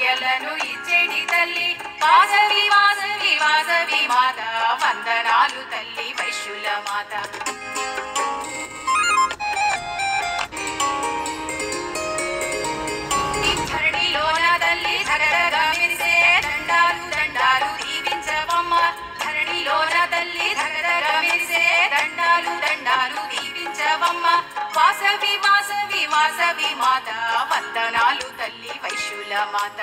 ఛాయలను ఇచ్చేటి తల్లి వాసవి వాసవి వాసవి మాత వందనాలు తల్లి వైశ్యుల మాత. ధరణిలోన తల్లి ధగధగ మెరిసే దండాలు దండాలు దీవించవమ్మ. ధరణిలోన తల్లి ధగధగ మెరిసే దండాలు దండాలు దీవించవమ్మ. వాసవి వాసవి వాసవి మాత వందనాలు తల్లి వైశ్యుల మాత.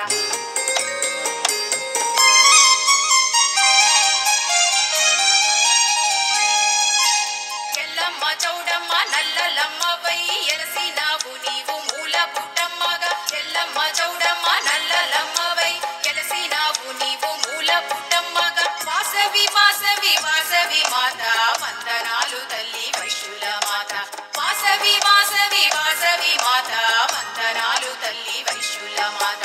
ఎల్లమ్మ చౌడమ్మ నల్లలమ్మవై ఎలసినావు నీవు మూల పుట్టమ్మగా. ఎల్లమ్మ చౌడమ్మ నల్లలమ్మవై ఎలసినావు నీవు మూల పుట్టమ్మగా. వాసవి వాసవి వాసవి మాత వందనాలు తల్లి వైశ్యుల మాత. వాసవి వాసవి వాసవి మాత వందనాలు తల్లి వైశ్యుల మాత.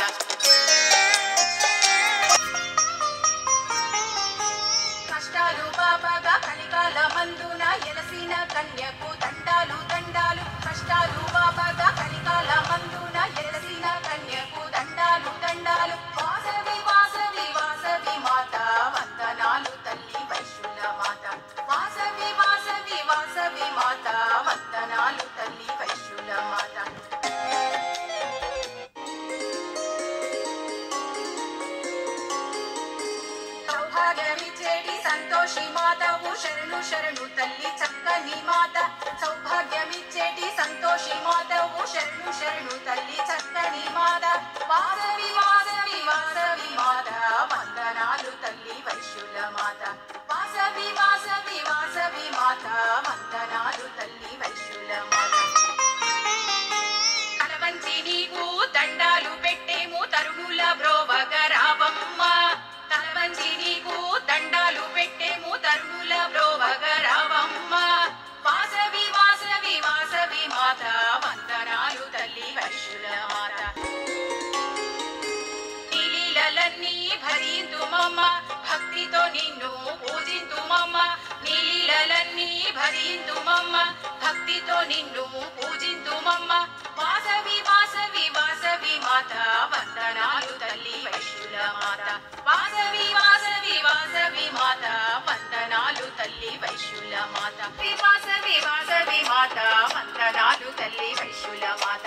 కష్టాలు బాబాగా కలికాల మందున ఎలసిన కన్యకు దండాలు దండాలు. కష్టాలు బాబాగా కలికాల మందున ఎలసిన కన్యకు దండాలు దండాలు. వాసవి వాసవి వాసవి మాత వందనాలు తల్లి వైశ్యుల మాత. వాసవి వాసవి వాసవి మాత వందనాలు తల్లి వైశ్యుల మాత. సౌభాగ్యమిచ్చేటి సంతోషి మాతవు శరణు శరణు తల్లి చక్కని మాత. సౌభాగ్యమిచ్చేటి సంతోషి మాతవు శరణు శరణు తల్లి చక్కని మాత. వాసవి వాసవి వాసవి మాత వందనాలు తల్లి వైశ్యుల మాత. వాసవి వాసవి వాసవి మాత వందనాలు తల్లి వైశ్యుల మాత. తలవంచి నీకు దండాలు పెట్టేము తరుణుల బ్రోవగ రావమ్మ. తలవంచి నీకు దండాలు పెట్టేము తరుణుల బ్రోవగ రావమ్మ. వాసవి వాసవి వాసవి మాత వందనాలు తల్లి వైశ్యుల మాత. నీలీలన్నీ భరింతుమమ్మ భక్తితో నిన్ను పూజింతుమమ్మ. నీలీలన్నీ భరింతుమమ్మ భక్తితో నిన్ను పూజింతుమమ్మ. వాసవి వాసవి వాసవి మాత వందనాలు తల్లి వైశ్యుల మాత. వాసవి వాసవి వాసవి మాత వందనాలు తల్లి వైశ్యుల మాత. వాసవి వాసవి మాత వందనాలు తల్లి వైశ్యుల మాత.